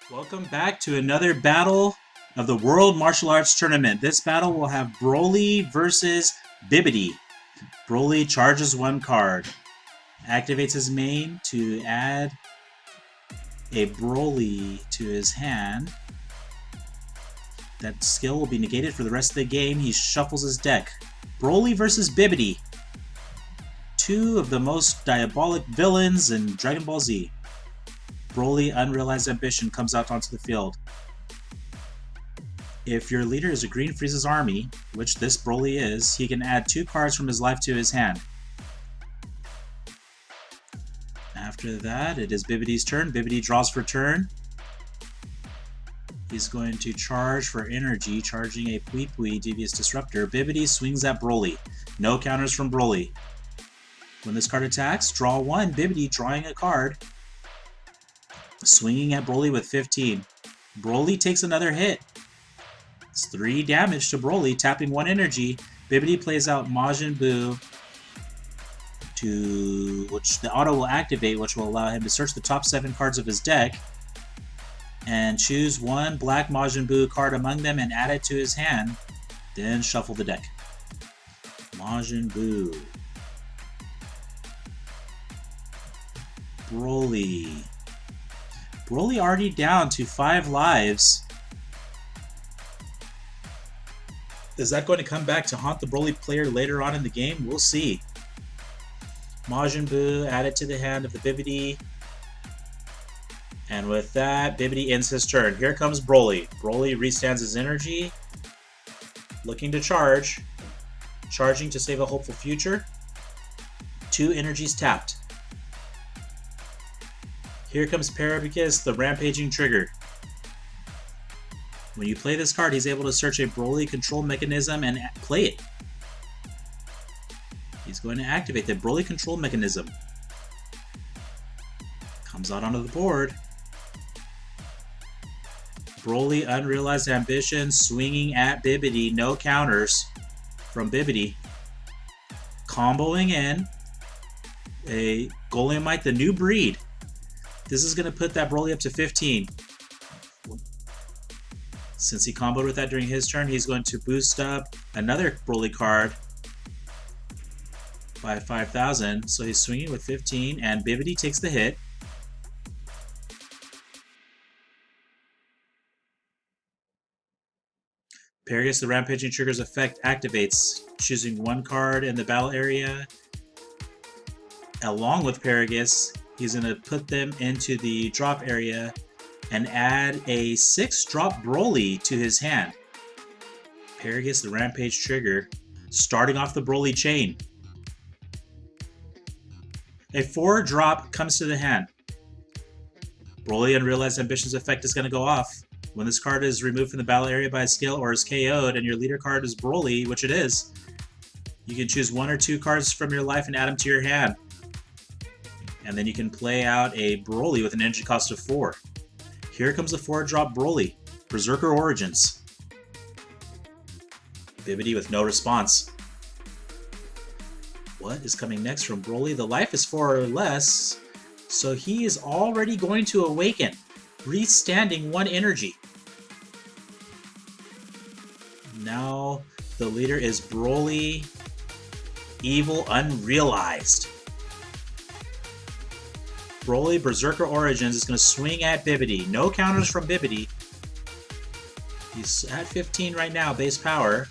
Welcome back to another battle of the World Martial Arts Tournament. This battle will have Broly versus Bibbidi. Broly charges one card, activates his main to add a Broly to his hand. That skill will be negated for the rest of the game. He shuffles his deck. Broly versus Bibbidi. Two of the most diabolic villains in Dragon Ball Z. Broly Unrealized Ambition comes out onto the field. If your leader is a Green Frieza's army, which this Broly is, he can add 2 cards from his life to his hand. After that, it is Bibbidi's turn. Bibbidi draws for turn. He's going to charge for energy, charging a Pui Pui Devious Disruptor. Bibbidi swings at Broly. No counters from Broly. When this card attacks, draw 1. Bibbidi drawing a card. Swinging at Broly with 15. Broly takes another hit. It's 3 damage to Broly, tapping 1 energy. Bibbidi plays out Majin Buu, which the auto will activate, which will allow him to search the top 7 cards of his deck and choose 1 black Majin Buu card among them and add it to his hand. Then shuffle the deck. Majin Buu. Broly. Broly already down to 5 lives. Is that going to come back to haunt the Broly player later on in the game? We'll see. Majin Buu added to the hand of the Bibbidi. And with that, Bibbidi ends his turn. Here comes Broly. Broly restands his energy. Looking to charge. Charging to save a hopeful future. 2 energies tapped. Here comes Parabicus, the Rampaging Trigger. When you play this card, he's able to search a Broly control mechanism and play it. He's going to activate the Broly control mechanism. Comes out onto the board. Broly Unrealized Ambition swinging at Bibbidi. No counters from Bibbidi. Comboing in a Golemite, the new breed. This is going to put that Broly up to 15. Since he comboed with that during his turn, he's going to boost up another Broly card by 5,000. So he's swinging with 15, and Bibbidi takes the hit. Paragus, the Rampaging Trigger's effect activates, choosing 1 card in the battle area. Along with Paragus, he's going to put them into the drop area and add a 6-drop Broly to his hand. Paragus, the Rampage Trigger, starting off the Broly chain. A 4-drop comes to the hand. Broly Unrealized Ambition's effect is going to go off. When this card is removed from the battle area by a skill or is KO'd and your leader card is Broly, which it is, you can choose 1 or 2 cards from your life and add them to your hand. And then you can play out a Broly with an energy cost of 4. Here comes the 4-drop Broly, Berserker Origins. Bibbidi with no response. What is coming next from Broly? The life is 4 or less, so he is already going to awaken, restanding 1 energy. Now the leader is Broly, Evil Unrealized. Broly Berserker Origins is going to swing at Bibbidi. No counters from Bibbidi. He's at 15 right now, base power.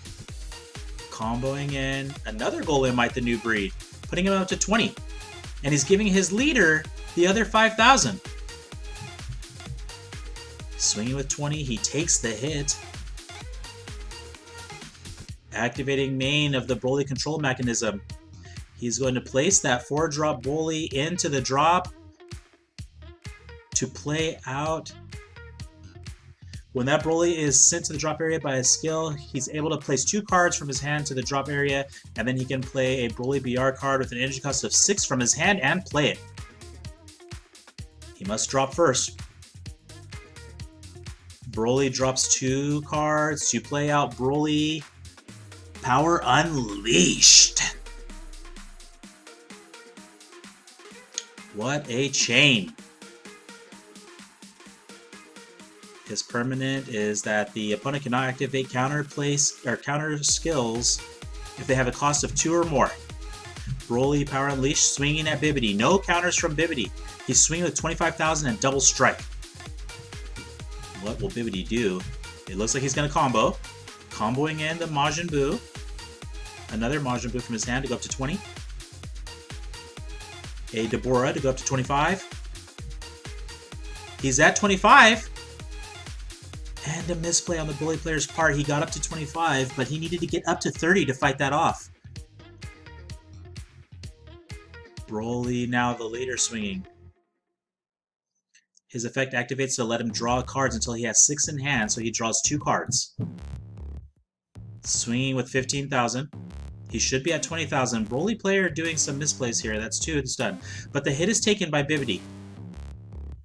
Comboing in another Golemite, the new breed, putting him up to 20. And he's giving his leader the other 5,000. Swinging with 20, he takes the hit. Activating main of the Broly control mechanism. He's going to place that 4-drop Broly into the drop to play out. When that Broly is sent to the drop area by a skill, he's able to place 2 cards from his hand to the drop area, and then he can play a Broly BR card with an energy cost of 6 from his hand and play it. He must drop first. Broly drops 2 cards to play out Broly Power Unleashed. What a chain. His permanent is that the opponent cannot activate counter skills if they have a cost of 2 or more. Broly, Power Unleashed, swinging at Bibbidi. No counters from Bibbidi. He's swinging with 25,000 and double strike. What will Bibbidi do? It looks like he's going to combo. Comboing in the Majin Buu. Another Majin Buu from his hand to go up to 20. A Deborah to go up to 25. He's at 25. And a misplay on the Broly player's part. He got up to 25, but he needed to get up to 30 to fight that off. Broly now the leader swinging. His effect activates to let him draw cards until he has 6 in hand, so he draws 2 cards. Swinging with 15,000. He should be at 20,000. Broly player doing some misplays here. That's 2, it's done. But the hit is taken by Bibbidi.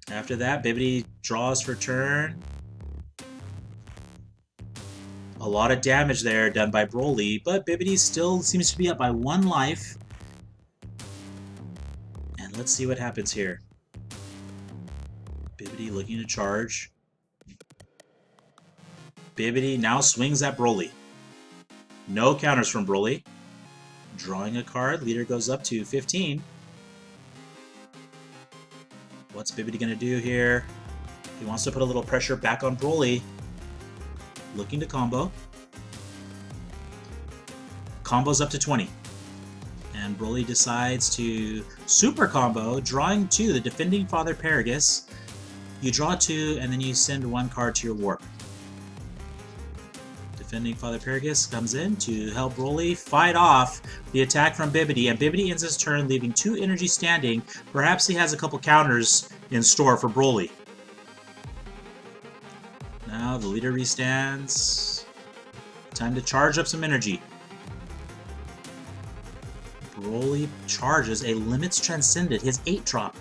After that, Bibbidi draws for turn. A lot of damage there done by Broly, but Bibbidi still seems to be up by 1 life. And let's see what happens here. Bibbidi looking to charge. Bibbidi now swings at Broly. No counters from Broly. Drawing a card. Leader goes up to 15. What's Bibbidi going to do here? He wants to put a little pressure back on Broly. Looking to combo. Combos up to 20. And Broly decides to super combo, drawing 2, the defending Father Paragus. You draw 2, and then you send 1 card to your warp. Defending Father Paragus comes in to help Broly fight off the attack from Bibbidi, and Bibbidi ends his turn, leaving 2 energy standing. Perhaps he has a couple counters in store for Broly. Now the leader restands. Time to charge up some energy. Broly charges a Limits Transcended, his 8-drop.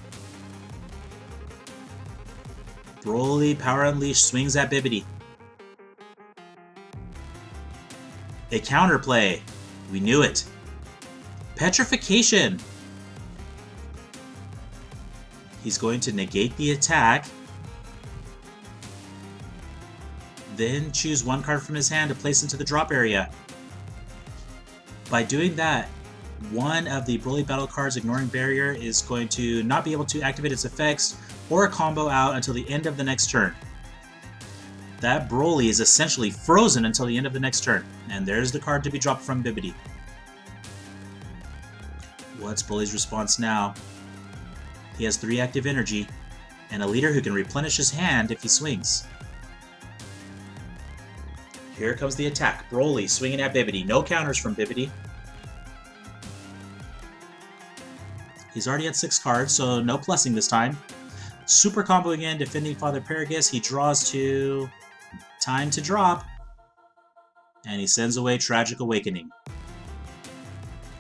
Broly, Power Unleashed, swings at Bibbidi. A counterplay. We knew it. Petrification. He's going to negate the attack. Then choose 1 card from his hand to place into the drop area. By doing that, 1 of the Broly battle cards ignoring barrier is going to not be able to activate its effects or combo out until the end of the next turn. That Broly is essentially frozen until the end of the next turn. And there's the card to be dropped from Bibbidi. What's Broly's response now? He has 3 active energy, and a leader who can replenish his hand if he swings. Here comes the attack. Broly swinging at Bibbidi. No counters from Bibbidi. He's already at 6 cards, so no plussing this time. Super combo again, defending Father Paragus. He draws 2. Time to drop. And he sends away Tragic Awakening.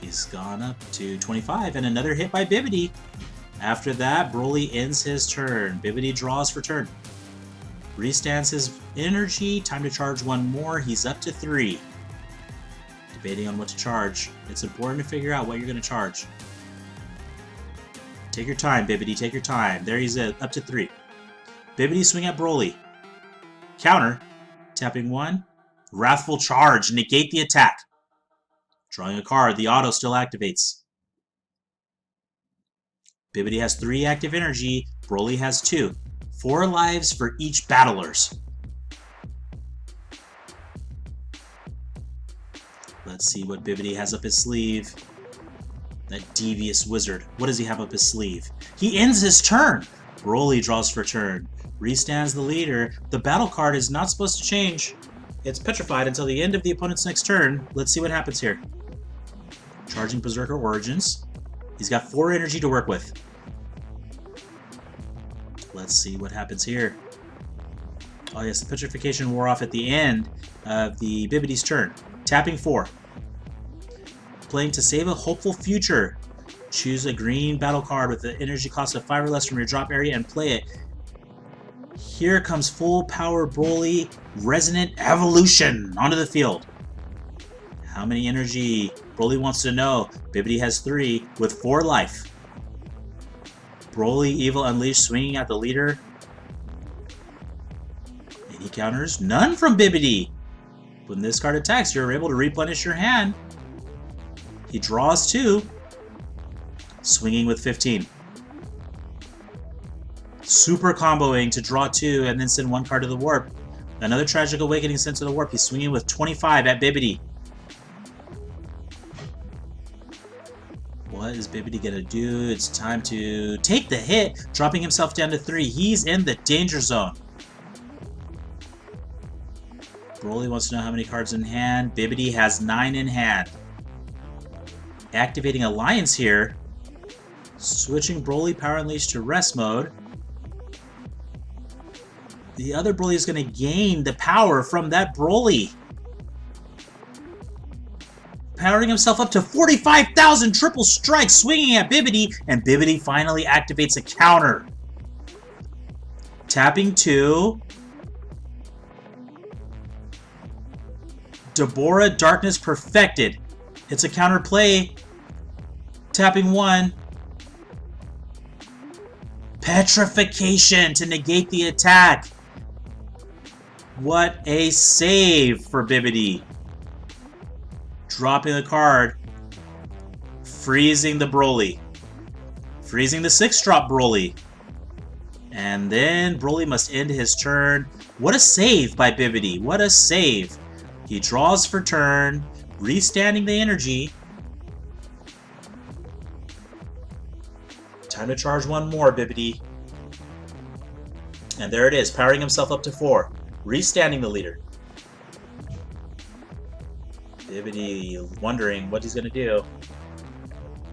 He's gone up to 25, and another hit by Bibbidi. After that, Broly ends his turn. Bibbidi draws for turn. Restands his energy. Time to charge 1 more. He's up to 3. Debating on what to charge. It's important to figure out what you're going to charge. Take your time, Bibbidi. Take your time. There he's up to 3. Bibbidi swing at Broly. Counter. Tapping 1. Wrathful Charge. Negate the attack. Drawing a card. The auto still activates. Bibbidi has 3 active energy. Broly has 2. 4 lives for each battlers. Let's see what Bibbidi has up his sleeve. That devious wizard. What does he have up his sleeve? He ends his turn. Broly draws for turn. Restands the leader. The battle card is not supposed to change. It's petrified until the end of the opponent's next turn. Let's see what happens here. Charging Berserker Origins. He's got 4 energy to work with. Let's see what happens here. Oh yes, the petrification wore off at the end of the Bibbidi's turn. Tapping 4. Playing to save a hopeful future. Choose a green battle card with the energy cost of 5 or less from your drop area and play it. Here comes full power Broly Resonant Evolution onto the field. How many energy? Broly wants to know. Bibbidi has 3 with 4 life. Broly Evil Unleashed swinging at the leader. He counters. None from Bibbidi. When this card attacks, you're able to replenish your hand. He draws 2. Swinging with 15. Super comboing to draw 2 and then send 1 card to the warp. Another Tragic Awakening sent to the warp. He's swinging with 25 at Bibbidi. What is Bibbidi gonna do? It's time to take the hit, dropping himself down to 3. He's in the danger zone. Broly wants to know how many cards in hand. Bibbidi has 9 in hand. Activating Alliance here. Switching Broly Power Unleashed to rest mode. The other Broly is going to gain the power from that Broly. Powering himself up to 45,000 triple strikes, swinging at Bibbidi, and Bibbidi finally activates a counter. Tapping 2. Deborah Darkness Perfected. It's a counter play. Tapping 1. Petrification to negate the attack. What a save for Bibbidi. Dropping the card. Freezing the Broly. Freezing the 6-drop Broly. And then Broly must end his turn. What a save by Bibbidi. What a save. He draws for turn. Restanding the energy. Time to charge 1 more, Bibbidi. And there it is, powering himself up to 4. Restanding the leader. Bibbidi wondering what he's going to do.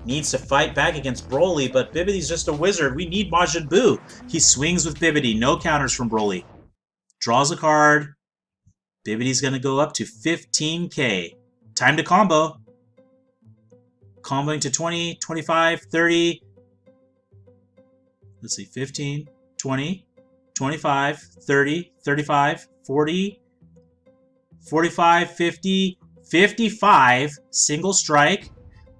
Needs to fight back against Broly, but Bibbidi's just a wizard. We need Majin Buu. He swings with Bibbidi. No counters from Broly. Draws a card. Bibbidi's going to go up to 15k. Time to combo. Comboing to 20, 25, 30. Let's see, 15, 20, 25, 30, 35, 40, 45, 50, 55. Single strike.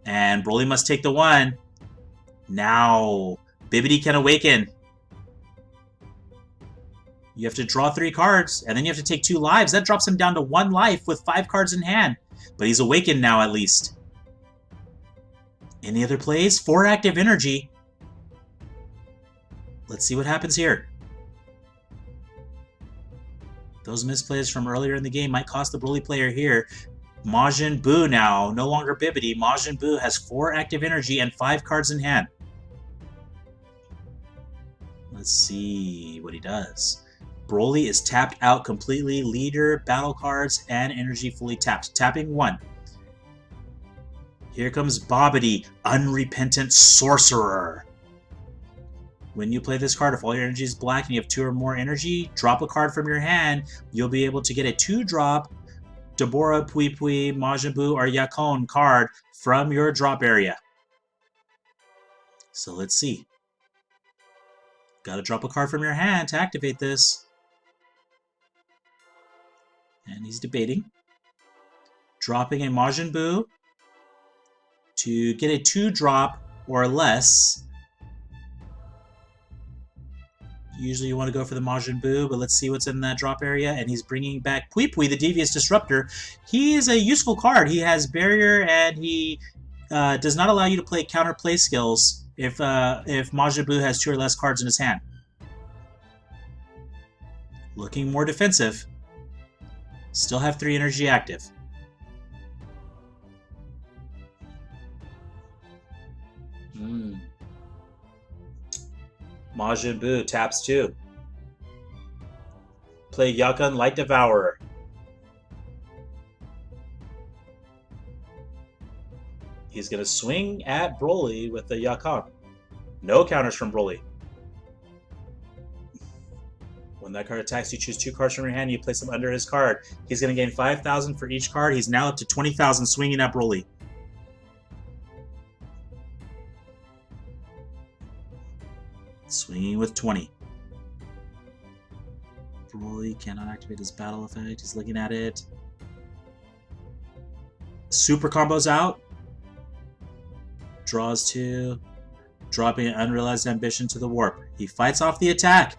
And Broly must take the 1. Now, Bibbidi can awaken. You have to draw 3 cards, and then you have to take 2 lives. That drops him down to 1 life with 5 cards in hand. But he's awakened now, at least. Any other plays? 4 active energy. Let's see what happens here. Those misplays from earlier in the game might cost the Broly player here. Majin Buu now, no longer Bibbidi. Majin Buu has 4 active energy and 5 cards in hand. Let's see what he does. Broly is tapped out completely. Leader, battle cards, and energy fully tapped. Tapping 1. Here comes Bobbidi, Unrepentant Sorcerer. When you play this card, if all your energy is black and you have 2 or more energy, drop a card from your hand. You'll be able to get a 2-drop Deborah, Pui Pui, Majin Buu, or Yakon card from your drop area. So let's see. Gotta drop a card from your hand to activate this. And he's debating. Dropping a Majin Buu to get a 2-drop or less. Usually you want to go for the Majin Buu, but let's see what's in that drop area. And he's bringing back Pui Pui, the Devious Disruptor. He is a useful card. He has Barrier, and he does not allow you to play counter play skills if Majin Buu has 2 or less cards in his hand. Looking more defensive. Still have 3 energy active. Majin Buu taps 2. Play Yakon Light Devourer. He's going to swing at Broly with the Yakon. No counters from Broly. When that card attacks, you choose 2 cards from your hand and you place them under his card. He's going to gain 5,000 for each card. He's now up to 20,000 swinging at Broly. Swinging with 20. Broly cannot activate his battle effect. He's looking at it. Super combos out. Draws 2. Dropping an Unrealized Ambition to the warp. He fights off the attack.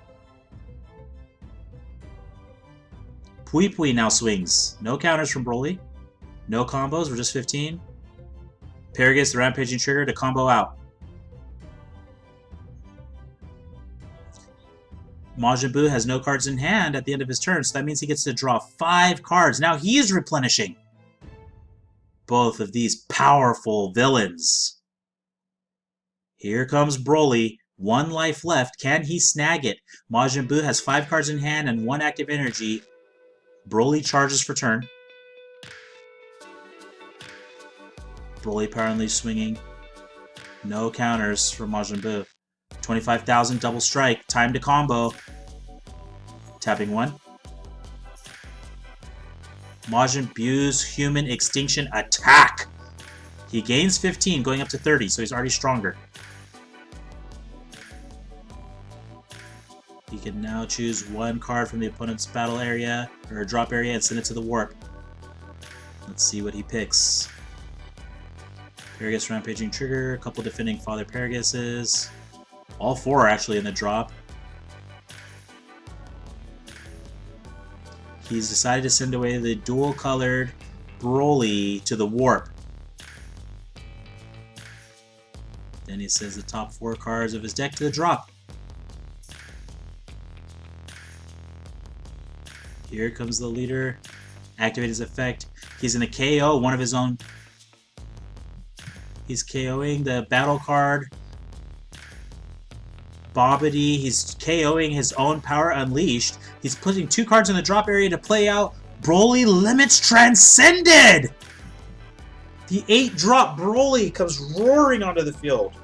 Pui now swings. No counters from Broly. No combos. We're just 15. Paragus, the rampaging trigger to combo out. Majin Buu has no cards in hand at the end of his turn, so that means he gets to draw 5 cards. Now he is replenishing both of these powerful villains. Here comes Broly. 1 life left. Can he snag it? Majin Buu has 5 cards in hand and 1 active energy. Broly charges for turn. Broly Power Unleashed swinging. No counters for Majin Buu. 25,000 double strike. Time to combo. Tapping 1. Majin Buu's human extinction attack. He gains 15, going up to 30, so he's already stronger. He can now choose 1 card from the opponent's battle area, or drop area, and send it to the warp. Let's see what he picks. Paragus Rampaging Trigger, a couple defending Father Paraguses. All 4 are actually in the drop. He's decided to send away the dual-colored Broly to the warp. Then he sends the top 4 cards of his deck to the drop. Here comes the leader. Activate his effect. He's going to KO one of his own. He's KOing the battle card. Bobbity. He's KOing his own Power Unleashed. He's putting 2 cards in the drop area to play out Broly Limits Transcended! The 8-drop Broly comes roaring onto the field.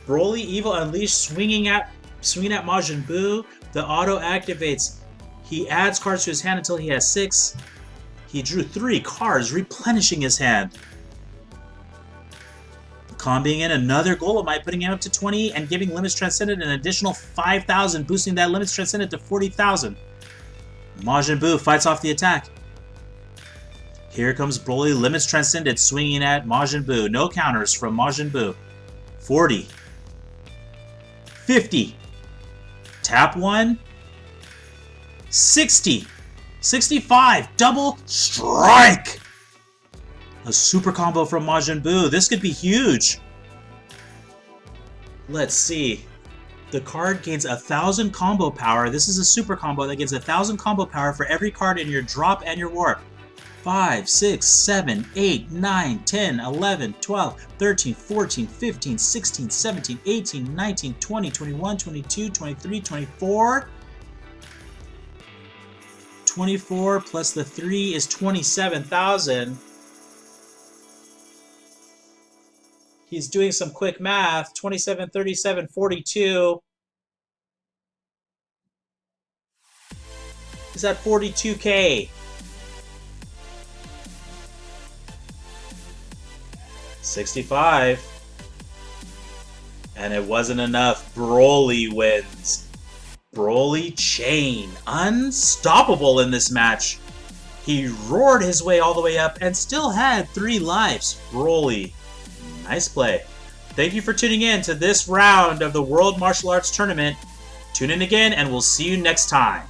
Broly Evil Unleashed swinging at Majin Buu. The auto activates. He adds cards to his hand until he has 6. He drew 3 cards, replenishing his hand. Comboing in another Golemite, putting him up to 20 and giving Limits Transcended an additional 5,000, boosting that Limits Transcended to 40,000. Majin Buu fights off the attack. Here comes Broly Limits Transcended swinging at Majin Buu. No counters from Majin Buu. 40. 50. Tap 1. 60. 65. Double strike. A super combo from Majin Buu. This could be huge. Let's see. The card gains 1,000 combo power. This is a super combo that gains 1,000 combo power for every card in your drop and your warp. 5, 6, 7, 8, 9, 10, 11, 12, 13, 14, 15, 16, 17, 18, 19, 20, 21, 22, 23, 24. 24 plus the 3 is 27,000. He's doing some quick math. 27, 37, 42. He's at 42K. 65. And it wasn't enough. Broly wins. Broly Chain. Unstoppable in this match. He roared his way all the way up and still had 3 lives. Broly. Nice play. Thank you for tuning in to this round of the World Martial Arts Tournament. Tune in again and we'll see you next time.